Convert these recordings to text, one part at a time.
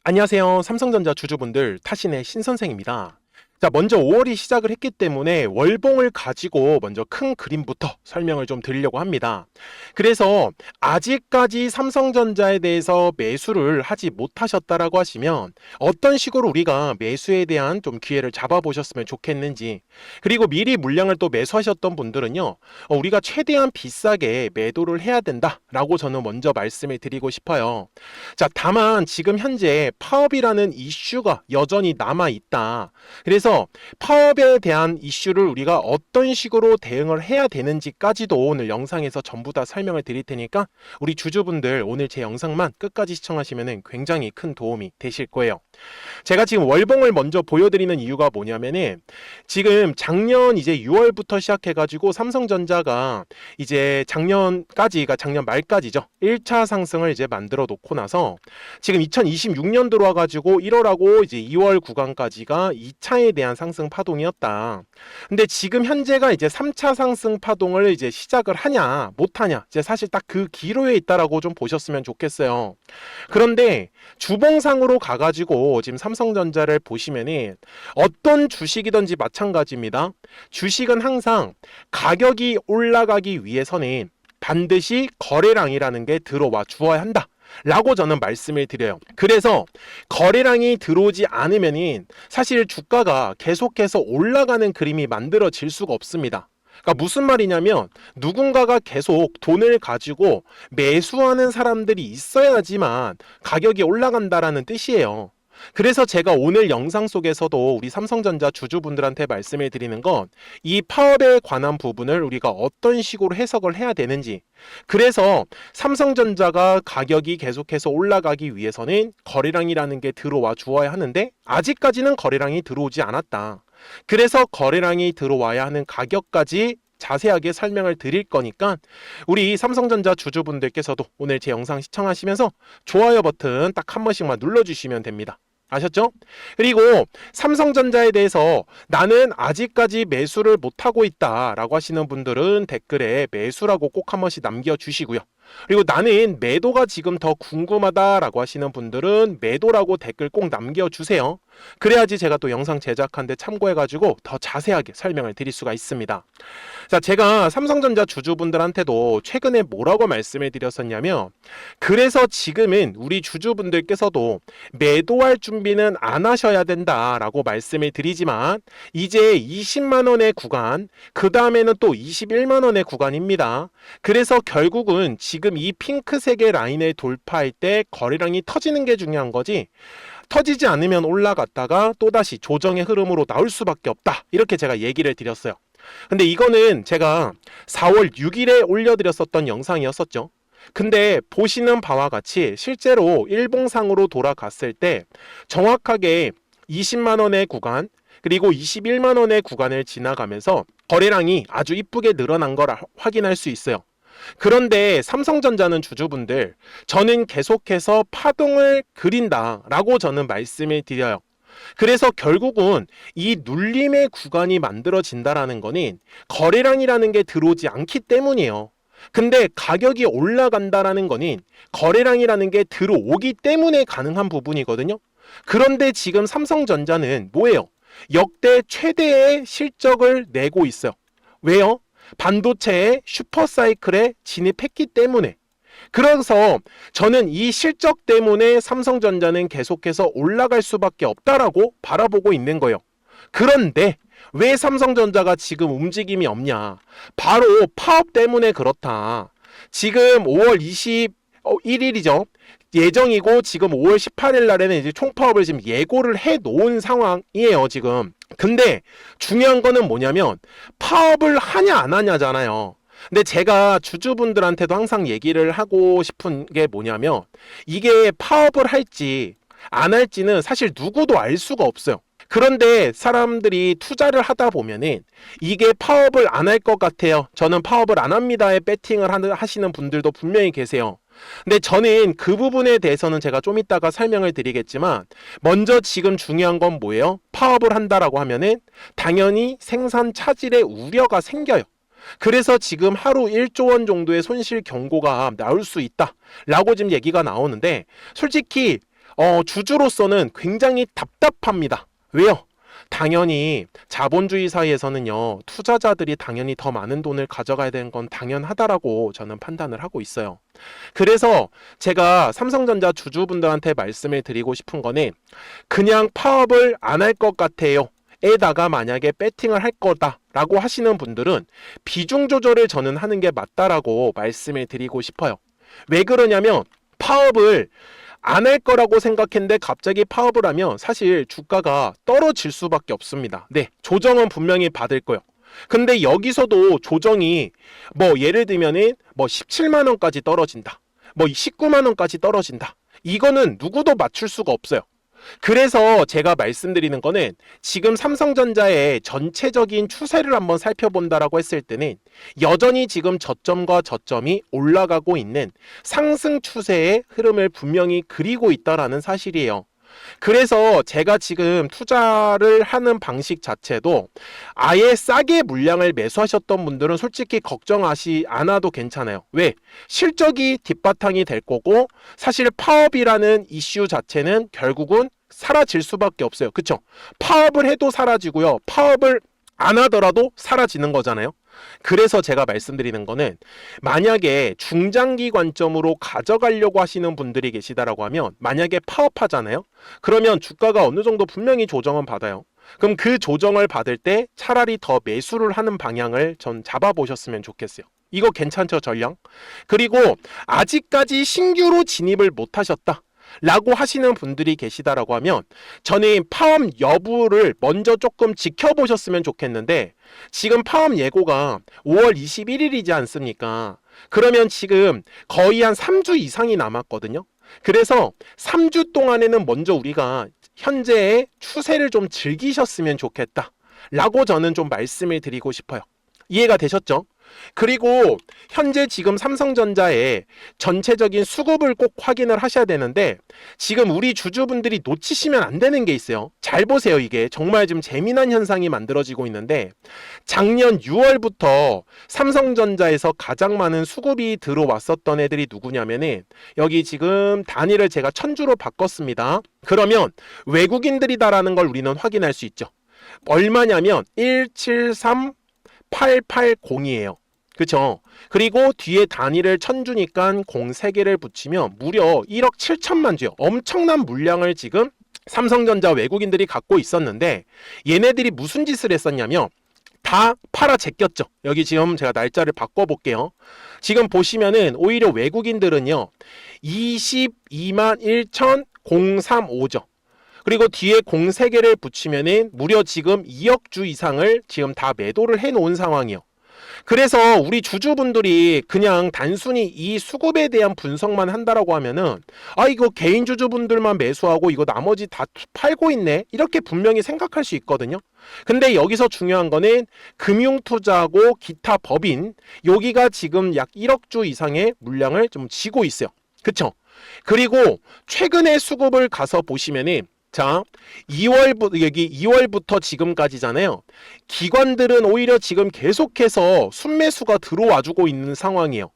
안녕하세요. 삼성전자 주주분들, 타신의 신선생입니다. 자, 먼저 5월이 시작을 했기 때문에 월봉을 가지고 먼저 큰 그림부터 설명을 좀 드리려고 합니다. 그래서 아직까지 삼성전자에 대해서 매수를 하지 못하셨다라고 하시면 어떤 식으로 우리가 매수에 대한 좀 기회를 잡아보셨으면 좋겠는지, 그리고 미리 물량을 또 매수하셨던 분들은요, 우리가 최대한 비싸게 매도를 해야 된다라고 저는 먼저 말씀을 드리고 싶어요. 자, 다만 지금 현재 파업이라는 이슈가 여전히 남아 있다. 그래서 파업에 대한 이슈를 우리가 어떤 식으로 대응을 해야 되는지까지도 오늘 영상에서 전부 다 설명을 드릴 테니까 우리 주주분들 오늘 제 영상만 끝까지 시청하시면 굉장히 큰 도움이 되실 거예요. 제가 지금 월봉을 먼저 보여드리는 이유가 뭐냐면은 지금 작년 이제 6월부터 시작해가지고 삼성전자가 이제 작년까지가 작년 말까지죠. 1차 상승을 이제 만들어 놓고 나서 지금 2026년 들어와가지고 1월하고 이제 2월 구간까지가 2차에 대한 상승 파동이었다. 근데 지금 현재가 이제 3차 상승 파동을 이제 시작을 하냐 못하냐 이제 사실 딱 그 기로에 있다라고 좀 보셨으면 좋겠어요. 그런데 주봉상으로 가가지고 지금 삼성전자를 보시면은 어떤 주식이든지 마찬가지입니다. 주식은 항상 가격이 올라가기 위해서는 반드시 거래량이라는 게 들어와 주어야 한다 라고 저는 말씀을 드려요. 그래서 거래량이 들어오지 않으면은 사실 주가가 계속해서 올라가는 그림이 만들어질 수가 없습니다. 그러니까 무슨 말이냐면 누군가가 계속 돈을 가지고 매수하는 사람들이 있어야지만 가격이 올라간다라는 뜻이에요. 그래서 제가 오늘 영상 속에서도 우리 삼성전자 주주분들한테 말씀을 드리는 건 이 파업에 관한 부분을 우리가 어떤 식으로 해석을 해야 되는지, 그래서 삼성전자가 가격이 계속해서 올라가기 위해서는 거래량이라는 게 들어와 주어야 하는데 아직까지는 거래량이 들어오지 않았다. 그래서 거래량이 들어와야 하는 가격까지 자세하게 설명을 드릴 거니까 우리 삼성전자 주주분들께서도 오늘 제 영상 시청하시면서 좋아요 버튼 딱 한 번씩만 눌러주시면 됩니다. 아셨죠? 그리고 삼성전자에 대해서 나는 아직까지 매수를 못하고 있다 라고 하시는 분들은 댓글에 매수라고 꼭 한 번씩 남겨주시고요. 그리고 나는 매도가 지금 더 궁금하다라고 하시는 분들은 매도라고 댓글 꼭 남겨주세요. 그래야지 제가 또 영상 제작하는데 참고해가지고 더 자세하게 설명을 드릴 수가 있습니다. 자, 제가 삼성전자 주주분들한테도 최근에 뭐라고 말씀을 드렸었냐면, 그래서 지금은 우리 주주분들께서도 매도할 준비는 안 하셔야 된다라고 말씀을 드리지만 이제 20만원의 구간, 그 다음에는 또 21만원의 구간입니다. 그래서 결국은 지금 이 핑크색의 라인을 돌파할 때 거래량이 터지는 게 중요한 거지, 터지지 않으면 올라갔다가 또다시 조정의 흐름으로 나올 수밖에 없다, 이렇게 제가 얘기를 드렸어요. 근데 이거는 제가 4월 6일에 올려드렸었던 영상이었었죠. 근데 보시는 바와 같이 실제로 일봉상으로 돌아갔을 때 정확하게 20만원의 구간 그리고 21만원의 구간을 지나가면서 거래량이 아주 이쁘게 늘어난 걸 확인할 수 있어요. 그런데 삼성전자는 주주분들, 저는 계속해서 파동을 그린다라고 저는 말씀을 드려요. 그래서 결국은 이 눌림의 구간이 만들어진다라는 거는 거래량이라는 게 들어오지 않기 때문이에요. 근데 가격이 올라간다라는 거는 거래량이라는 게 들어오기 때문에 가능한 부분이거든요. 그런데 지금 삼성전자는 뭐예요? 역대 최대의 실적을 내고 있어요. 왜요? 반도체의 슈퍼사이클에 진입했기 때문에. 그래서 저는 이 실적 때문에 삼성전자는 계속해서 올라갈 수밖에 없다라고 바라보고 있는 거예요. 그런데 왜 삼성전자가 지금 움직임이 없냐? 바로 파업 때문에 그렇다. 지금 5월 21일이죠. 예정이고 지금 5월 18일 날에는 이제 총파업을 지금 예고를 해 놓은 상황이에요, 지금. 근데 중요한 거는 뭐냐면 파업을 하냐 안 하냐잖아요. 근데 제가 주주분들한테도 항상 얘기를 하고 싶은 게 뭐냐면 이게 파업을 할지 안 할지는 사실 누구도 알 수가 없어요. 그런데 사람들이 투자를 하다 보면은 이게 파업을 안 할 것 같아요, 저는 파업을 안 합니다에 배팅을 하시는 분들도 분명히 계세요. 근데 저는 그 부분에 대해서는 제가 좀 이따가 설명을 드리겠지만 먼저 지금 중요한 건 뭐예요? 파업을 한다라고 하면은 당연히 생산 차질의 우려가 생겨요. 그래서 지금 하루 1조 원 정도의 손실 경고가 나올 수 있다 라고 지금 얘기가 나오는데, 솔직히 주주로서는 굉장히 답답합니다. 왜요? 당연히 자본주의 사회에서는요, 투자자들이 당연히 더 많은 돈을 가져가야 되는 건 당연하다라고 저는 판단을 하고 있어요. 그래서 제가 삼성전자 주주분들한테 말씀을 드리고 싶은 거는 그냥 파업을 안 할 것 같아요. 에다가 만약에 배팅을 할 거다라고 하시는 분들은 비중 조절을 저는 하는 게 맞다라고 말씀을 드리고 싶어요. 왜 그러냐면 파업을 안 할 거라고 생각했는데 갑자기 파업을 하면 사실 주가가 떨어질 수밖에 없습니다. 네, 조정은 분명히 받을 거예요. 근데 여기서도 조정이 뭐 예를 들면은 뭐 17만 원까지 떨어진다. 뭐 19만 원까지 떨어진다. 이거는 누구도 맞출 수가 없어요. 그래서 제가 말씀드리는 거는 지금 삼성전자의 전체적인 추세를 한번 살펴본다라고 했을 때는 여전히 지금 저점과 저점이 올라가고 있는 상승 추세의 흐름을 분명히 그리고 있다라는 사실이에요. 그래서 제가 지금 투자를 하는 방식 자체도 아예 싸게 물량을 매수하셨던 분들은 솔직히 걱정하시 않아도 괜찮아요. 왜? 실적이 뒷바탕이 될 거고 사실 파업이라는 이슈 자체는 결국은 사라질 수밖에 없어요. 그쵸? 파업을 해도 사라지고요. 파업을 안 하더라도 사라지는 거잖아요. 그래서 제가 말씀드리는 거는 만약에 중장기 관점으로 가져가려고 하시는 분들이 계시다라고 하면 만약에 파업하잖아요. 그러면 주가가 어느 정도 분명히 조정은 받아요. 그럼 그 조정을 받을 때 차라리 더 매수를 하는 방향을 전 잡아보셨으면 좋겠어요. 이거 괜찮죠, 전략? 그리고 아직까지 신규로 진입을 못 하셨다. 라고 하시는 분들이 계시다라고 하면 저는 파업 여부를 먼저 조금 지켜보셨으면 좋겠는데 지금 파업 예고가 5월 21일이지 않습니까? 그러면 지금 거의 한 3주 이상이 남았거든요. 그래서 3주 동안에는 먼저 우리가 현재의 추세를 좀 즐기셨으면 좋겠다 라고 저는 좀 말씀을 드리고 싶어요. 이해가 되셨죠? 그리고 현재 지금 삼성전자의 전체적인 수급을 꼭 확인을 하셔야 되는데 지금 우리 주주분들이 놓치시면 안 되는 게 있어요. 잘 보세요. 이게 정말 지금 재미난 현상이 만들어지고 있는데 작년 6월부터 삼성전자에서 가장 많은 수급이 들어왔었던 애들이 누구냐면은 여기 지금 단위를 제가 1000주로 바꿨습니다. 그러면 외국인들이다라는 걸 우리는 확인할 수 있죠. 얼마냐면 173880이에요. 그쵸? 그리고 뒤에 단위를 1000주니까 03개를 붙이면 무려 1억 7천만 주요. 엄청난 물량을 지금 삼성전자 외국인들이 갖고 있었는데 얘네들이 무슨 짓을 했었냐면 다 팔아 제꼈죠. 여기 지금 제가 날짜를 바꿔볼게요. 지금 보시면은 오히려 외국인들은요 22만 1,035죠. 그리고 뒤에 03개를 붙이면은 무려 지금 2억 주 이상을 지금 다 매도를 해놓은 상황이에요. 그래서 우리 주주분들이 그냥 단순히 이 수급에 대한 분석만 한다라고 하면은 이거 개인 주주분들만 매수하고 이거 나머지 다 팔고 있네 이렇게 분명히 생각할 수 있거든요. 근데 여기서 중요한 거는 금융투자하고 기타 법인 여기가 지금 약 1억 주 이상의 물량을 좀 쥐고 있어요. 그쵸? 그리고 최근의 수급을 가서 보시면은 자, 2월부터 지금까지잖아요. 기관들은 오히려 지금 계속해서 순매수가 들어와주고 있는 상황이에요.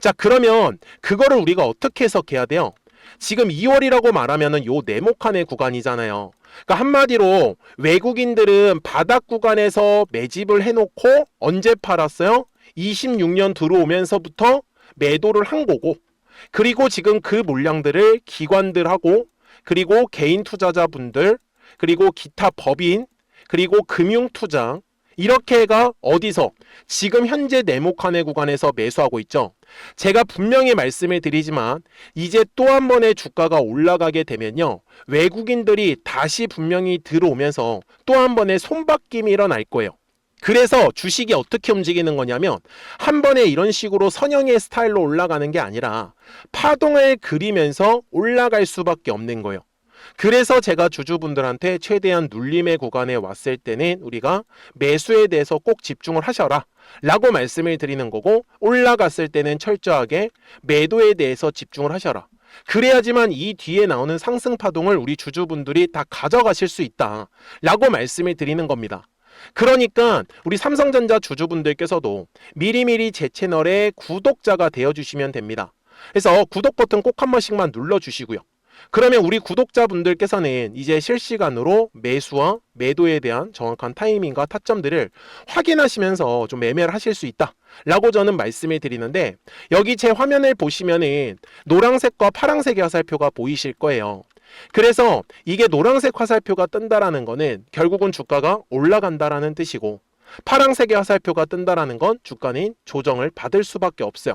자, 그러면 그거를 우리가 어떻게 해석해야 돼요? 지금 2월이라고 말하면은 요 네모칸의 구간이잖아요. 그러니까 한마디로 외국인들은 바닥 구간에서 매집을 해놓고 언제 팔았어요? 26년 들어오면서부터 매도를 한 거고, 그리고 지금 그 물량들을 기관들하고 그리고 개인 투자자분들 그리고 기타 법인 그리고 금융투자 이렇게가 어디서 지금 현재 네모칸의 구간에서 매수하고 있죠. 제가 분명히 말씀을 드리지만 이제 또 한 번의 주가가 올라가게 되면요 외국인들이 다시 분명히 들어오면서 또 한 번의 손바뀜이 일어날 거예요. 그래서 주식이 어떻게 움직이는 거냐면 한 번에 이런 식으로 선형의 스타일로 올라가는 게 아니라 파동을 그리면서 올라갈 수밖에 없는 거예요. 그래서 제가 주주분들한테 최대한 눌림의 구간에 왔을 때는 우리가 매수에 대해서 꼭 집중을 하셔라 라고 말씀을 드리는 거고, 올라갔을 때는 철저하게 매도에 대해서 집중을 하셔라. 그래야지만 이 뒤에 나오는 상승 파동을 우리 주주분들이 다 가져가실 수 있다 라고 말씀을 드리는 겁니다. 그러니까 우리 삼성전자 주주분들께서도 미리미리 제 채널의 구독자가 되어주시면 됩니다. 그래서 구독 버튼 꼭 한 번씩만 눌러주시고요. 그러면 우리 구독자분들께서는 이제 실시간으로 매수와 매도에 대한 정확한 타이밍과 타점들을 확인하시면서 좀 매매를 하실 수 있다 라고 저는 말씀을 드리는데, 여기 제 화면을 보시면은 노란색과 파란색의 화살표가 보이실 거예요. 그래서 이게 노란색 화살표가 뜬다라는 거는 결국은 주가가 올라간다라는 뜻이고, 파란색의 화살표가 뜬다라는 건 주가는 조정을 받을 수밖에 없어요.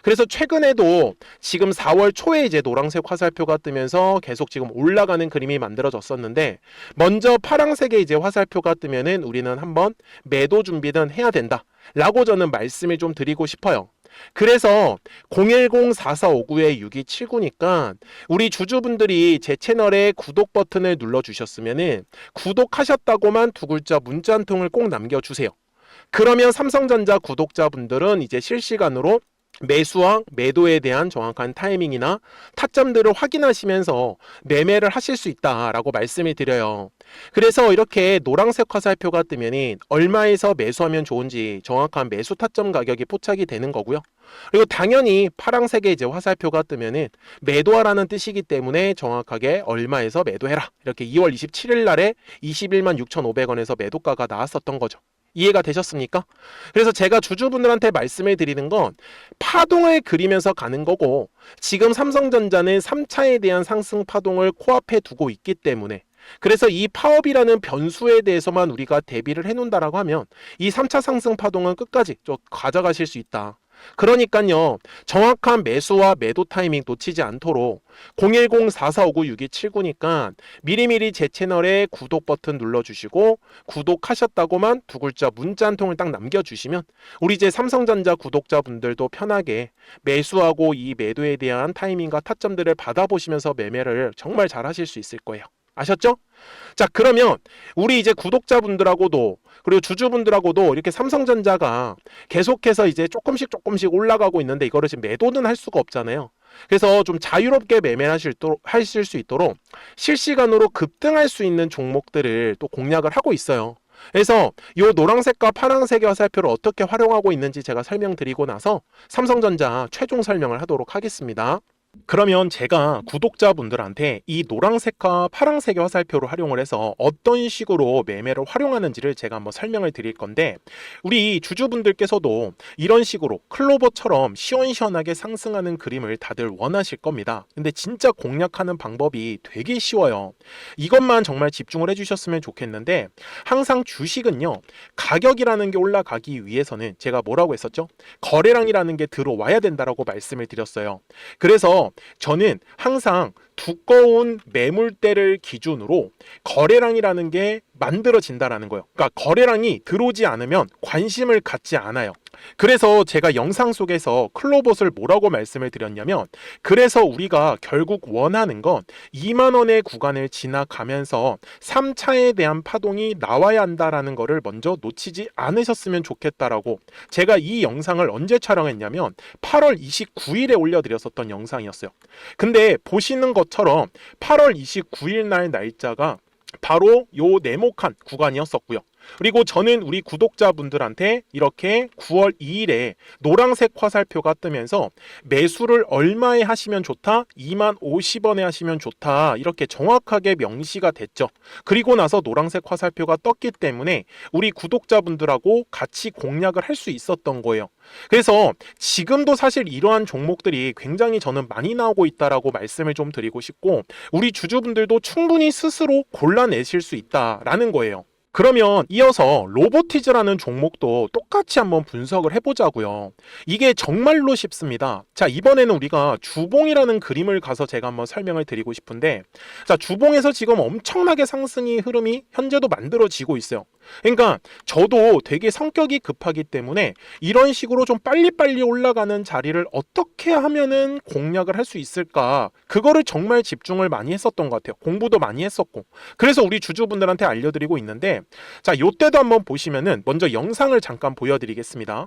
그래서 최근에도 지금 4월 초에 이제 노란색 화살표가 뜨면서 계속 지금 올라가는 그림이 만들어졌었는데, 먼저 파란색의 이제 화살표가 뜨면은 우리는 한번 매도 준비는 해야 된다 라고 저는 말씀을 좀 드리고 싶어요. 그래서 010-4459-6279니까 우리 주주분들이 제 채널에 구독 버튼을 눌러주셨으면은 구독하셨다고만 두 글자 문자 한 통을 꼭 남겨주세요. 그러면 삼성전자 구독자분들은 이제 실시간으로 매수와 매도에 대한 정확한 타이밍이나 타점들을 확인하시면서 매매를 하실 수 있다라고 말씀을 드려요. 그래서 이렇게 노란색 화살표가 뜨면 얼마에서 매수하면 좋은지 정확한 매수 타점 가격이 포착이 되는 거고요. 그리고 당연히 파란색의 이제 화살표가 뜨면은 매도하라는 뜻이기 때문에 정확하게 얼마에서 매도해라, 이렇게 2월 27일 날에 21만 6,500원에서 매도가가 나왔었던 거죠. 이해가 되셨습니까? 그래서 제가 주주분들한테 말씀을 드리는 건 파동을 그리면서 가는 거고, 지금 삼성전자는 3차에 대한 상승 파동을 코앞에 두고 있기 때문에, 그래서 이 파업이라는 변수에 대해서만 우리가 대비를 해놓는다라고 하면 이 3차 상승 파동은 끝까지 좀 가져가실 수 있다. 그러니까요, 정확한 매수와 매도 타이밍 놓치지 않도록 010-4459-6279니까 미리미리 제 채널에 구독 버튼 눌러주시고 구독하셨다고만 두 글자 문자 한 통을 딱 남겨주시면 우리 이제 삼성전자 구독자분들도 편하게 매수하고 이 매도에 대한 타이밍과 타점들을 받아보시면서 매매를 정말 잘 하실 수 있을 거예요. 아셨죠? 자, 그러면 우리 이제 구독자분들하고도 그리고 주주분들하고도 이렇게 삼성전자가 계속해서 이제 조금씩 올라가고 있는데 이거를 지금 매도는 할 수가 없잖아요. 그래서 좀 자유롭게 매매를 하실 수 있도록 실시간으로 급등할 수 있는 종목들을 또 공략을 하고 있어요. 그래서 이 노란색과 파란색의 화살표를 어떻게 활용하고 있는지 제가 설명드리고 나서 삼성전자 최종 설명을 하도록 하겠습니다. 그러면 제가 구독자분들한테 이 노란색과 파란색의 화살표를 활용을 해서 어떤 식으로 매매를 활용하는지를 제가 한번 설명을 드릴 건데, 우리 주주분들께서도 이런 식으로 클로버처럼 시원시원하게 상승하는 그림을 다들 원하실 겁니다. 근데 진짜 공략하는 방법이 되게 쉬워요. 이것만 정말 집중을 해주셨으면 좋겠는데, 항상 주식은요, 가격이라는 게 올라가기 위해서는 제가 뭐라고 했었죠? 거래량이라는 게 들어와야 된다라고 말씀을 드렸어요. 그래서 저는 항상 두꺼운 매물대를 기준으로 거래량이라는 게 만들어진다라는 거예요. 그러니까 거래량이 들어오지 않으면 관심을 갖지 않아요. 그래서 제가 영상 속에서 클로봇을 뭐라고 말씀을 드렸냐면, 그래서 우리가 결국 원하는 건 2만 원의 구간을 지나가면서 3차에 대한 파동이 나와야 한다라는 거를 먼저 놓치지 않으셨으면 좋겠다라고 제가 이 영상을 언제 촬영했냐면 8월 29일에 올려드렸었던 영상이었어요. 근데 보시는 것처럼 8월 29일 날 날짜가 바로 요 네모칸 구간이었었고요. 그리고 저는 우리 구독자분들한테 이렇게 9월 2일에 노란색 화살표가 뜨면서 매수를 얼마에 하시면 좋다? 2만 50원에 하시면 좋다. 이렇게 정확하게 명시가 됐죠. 그리고 나서 노란색 화살표가 떴기 때문에 우리 구독자분들하고 같이 공략을 할 수 있었던 거예요. 그래서 지금도 사실 이러한 종목들이 굉장히 저는 많이 나오고 있다라고 말씀을 좀 드리고 싶고, 우리 주주분들도 충분히 스스로 골라내실 수 있다라는 거예요. 그러면 이어서 로보티즈라는 종목도 똑같이 한번 분석을 해보자고요. 이게 정말로 쉽습니다. 자, 이번에는 우리가 주봉이라는 그림을 가서 제가 한번 설명을 드리고 싶은데, 자, 주봉에서 지금 엄청나게 상승이 흐름이 현재도 만들어지고 있어요. 그러니까 저도 되게 성격이 급하기 때문에 이런 식으로 좀 빨리빨리 올라가는 자리를 어떻게 하면은 공략을 할 수 있을까, 그거를 정말 집중을 많이 했었던 것 같아요. 공부도 많이 했었고. 그래서 우리 주주분들한테 알려드리고 있는데, 자, 요때도 한번 보시면은 먼저 영상을 잠깐 보여드리겠습니다.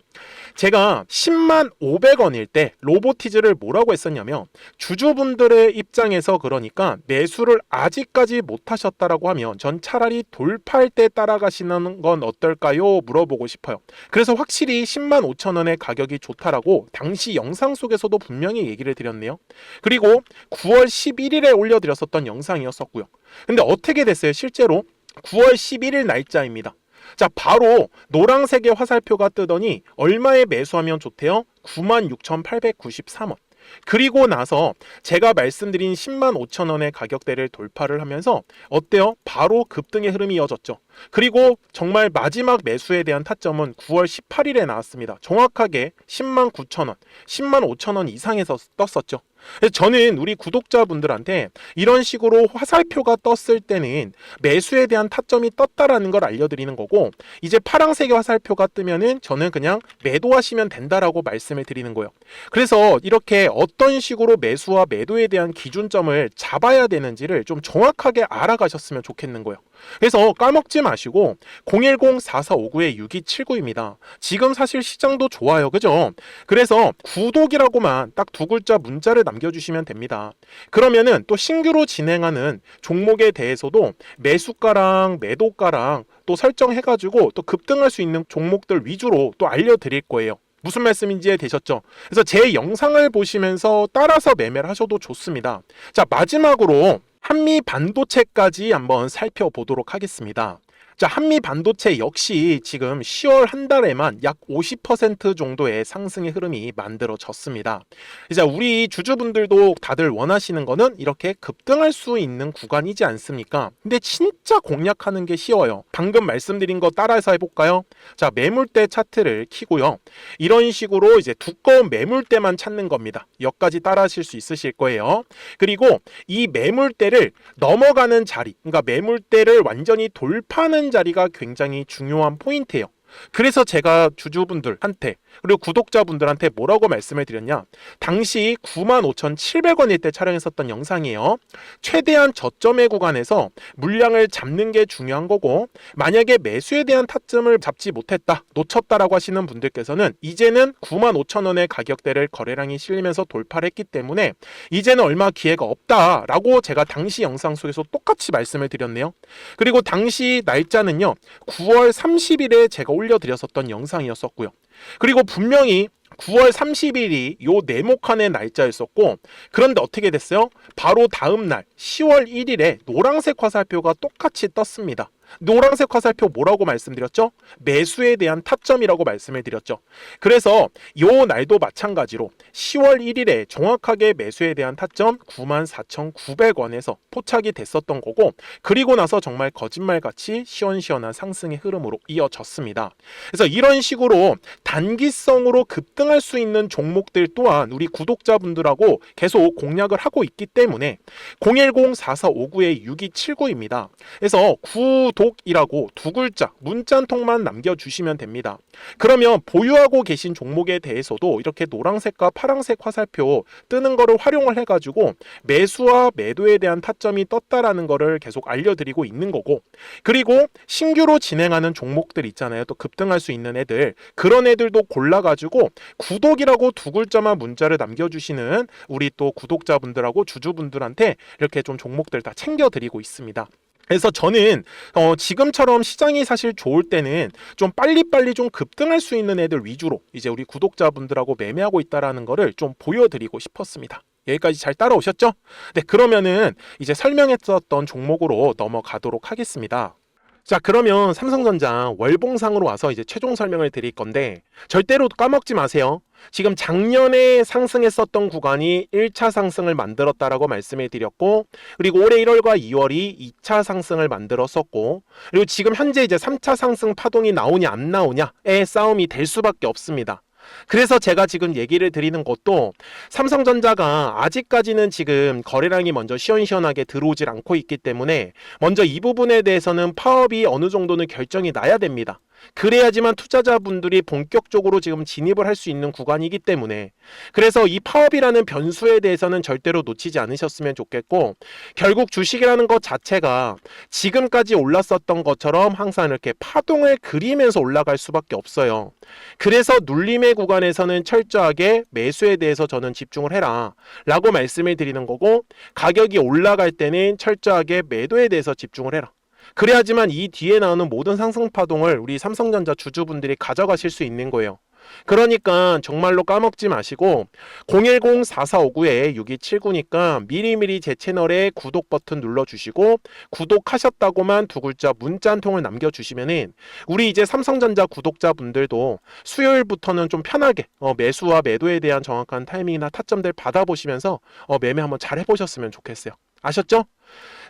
제가 10만 500원일 때 로보티즈를 뭐라고 했었냐면, 주주분들의 입장에서 그러니까 매수를 아직까지 못 하셨다라고 하면 전 차라리 돌파할 때 따라가시는 보시는 건 어떨까요? 물어보고 싶어요. 그래서 확실히 105,000원의 가격이 좋다라고 당시 영상 속에서도 분명히 얘기를 드렸네요. 그리고 9월 11일에 올려드렸었던 영상이었었고요. 근데 어떻게 됐어요? 실제로 9월 11일 날짜입니다. 자, 바로 노란색의 화살표가 뜨더니 얼마에 매수하면 좋대요? 96,893원. 그리고 나서 제가 말씀드린 105,000원의 가격대를 돌파를 하면서 어때요? 바로 급등의 흐름이 이어졌죠. 그리고 정말 마지막 매수에 대한 타점은 9월 18일에 나왔습니다. 정확하게 109,000원, 105,000원 이상에서 떴었죠. 그래서 저는 우리 구독자분들한테 이런 식으로 화살표가 떴을 때는 매수에 대한 타점이 떴다라는 걸 알려드리는 거고, 이제 파란색의 화살표가 뜨면은 저는 그냥 매도하시면 된다라고 말씀을 드리는 거예요. 그래서 이렇게 어떤 식으로 매수와 매도에 대한 기준점을 잡아야 되는지를 좀 정확하게 알아가셨으면 좋겠는 거예요. 그래서 까먹지 마시고 010-4459-6279입니다. 지금 사실 시장도 좋아요, 그죠? 그래서 구독이라고만 딱 두 글자 문자를 남겨주시면 됩니다. 그러면은 또 신규로 진행하는 종목에 대해서도 매수가랑 매도가랑 또 설정해가지고 또 급등할 수 있는 종목들 위주로 또 알려드릴 거예요. 무슨 말씀인지 되셨죠? 그래서 제 영상을 보시면서 따라서 매매를 하셔도 좋습니다. 자, 마지막으로 한미 반도체까지 한번 살펴보도록 하겠습니다. 자, 한미 반도체 역시 지금 10월 한 달에만 약 50% 정도의 상승의 흐름이 만들어졌습니다. 이제 우리 주주분들도 다들 원하시는 거는 이렇게 급등할 수 있는 구간이지 않습니까? 근데 진짜 공략하는 게 쉬워요. 방금 말씀드린 거 따라서 해볼까요? 자, 매물대 차트를 켜고요. 이런 식으로 이제 두꺼운 매물대만 찾는 겁니다. 여기까지 따라 하실 수 있으실 거예요. 그리고 이 매물대를 넘어가는 자리, 그러니까 매물대를 완전히 돌파하는 자리가 굉장히 중요한 포인트예요. 그래서 제가 주주분들한테 그리고 구독자분들한테 뭐라고 말씀을 드렸냐, 당시 95,700원일 때 촬영했었던 영상이에요. 최대한 저점의 구간에서 물량을 잡는 게 중요한 거고, 만약에 매수에 대한 타점을 잡지 못했다, 놓쳤다라고 하시는 분들께서는 이제는 95,000원의 가격대를 거래량이 실리면서 돌파를 했기 때문에 이제는 얼마 기회가 없다라고 제가 당시 영상 속에서 똑같이 말씀을 드렸네요. 그리고 당시 날짜는요, 9월 30일에 제가 올려드렸었던 영상이었었고요. 그리고 분명히 9월 30일이 요 네모칸의 날짜였었고, 그런데 어떻게 됐어요? 바로 다음 날 10월 1일에 노란색 화살표가 똑같이 떴습니다. 노란색 화살표 뭐라고 말씀드렸죠? 매수에 대한 타점이라고 말씀을 드렸죠. 그래서 요 날도 마찬가지로 10월 1일에 정확하게 매수에 대한 타점 94,900원에서 포착이 됐었던 거고, 그리고 나서 정말 거짓말같이 시원시원한 상승의 흐름으로 이어졌습니다. 그래서 이런 식으로 단기성으로 급등할 수 있는 종목들 또한 우리 구독자분들하고 계속 공략을 하고 있기 때문에 010-4459-6279입니다. 그래서 구독이라고 두 글자 문자 한 통만 남겨주시면 됩니다. 그러면 보유하고 계신 종목에 대해서도 이렇게 노란색과 파란색 화살표 뜨는 거를 활용을 해가지고 매수와 매도에 대한 타점이 떴다라는 거를 계속 알려드리고 있는 거고, 그리고 신규로 진행하는 종목들 있잖아요. 또 급등할 수 있는 애들, 그런 애들도 골라가지고 구독이라고 두 글자만 문자를 남겨주시는 우리 또 구독자분들하고 주주분들한테 이렇게 좀 종목들 다 챙겨드리고 있습니다. 그래서 저는 지금처럼 시장이 사실 좋을 때는 좀 빨리빨리 좀 급등할 수 있는 애들 위주로 이제 우리 구독자분들하고 매매하고 있다라는 거를 좀 보여드리고 싶었습니다. 여기까지 잘 따라오셨죠? 네, 그러면은 이제 설명했었던 종목으로 넘어가도록 하겠습니다. 자, 그러면 삼성전자 월봉상으로 와서 이제 최종 설명을 드릴 건데, 절대로 까먹지 마세요. 지금 작년에 상승했었던 구간이 1차 상승을 만들었다라고 말씀을 드렸고, 그리고 올해 1월과 2월이 2차 상승을 만들었었고, 그리고 지금 현재 이제 3차 상승 파동이 나오냐 안 나오냐의 싸움이 될 수밖에 없습니다. 그래서 제가 지금 얘기를 드리는 것도, 삼성전자가 아직까지는 지금 거래량이 먼저 시원시원하게 들어오질 않고 있기 때문에 먼저 이 부분에 대해서는 파업이 어느 정도는 결정이 나야 됩니다. 그래야지만 투자자분들이 본격적으로 지금 진입을 할 수 있는 구간이기 때문에, 그래서 이 파업이라는 변수에 대해서는 절대로 놓치지 않으셨으면 좋겠고, 결국 주식이라는 것 자체가 지금까지 올랐었던 것처럼 항상 이렇게 파동을 그리면서 올라갈 수밖에 없어요. 그래서 눌림의 구간에서는 철저하게 매수에 대해서 저는 집중을 해라 라고 말씀을 드리는 거고, 가격이 올라갈 때는 철저하게 매도에 대해서 집중을 해라. 그래야지만 이 뒤에 나오는 모든 상승 파동을 우리 삼성전자 주주분들이 가져가실 수 있는 거예요. 그러니까 정말로 까먹지 마시고 010-4459-6279니까 미리미리 제 채널에 구독 버튼 눌러주시고 구독하셨다고만 두 글자 문자 한 통을 남겨주시면은 우리 이제 삼성전자 구독자분들도 수요일부터는 좀 편하게 매수와 매도에 대한 정확한 타이밍이나 타점들 받아보시면서 매매 한번 잘 해보셨으면 좋겠어요. 아셨죠?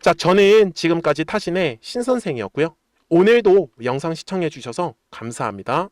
자, 저는 지금까지 타신의 신선생이었고요. 오늘도 영상 시청해 주셔서 감사합니다.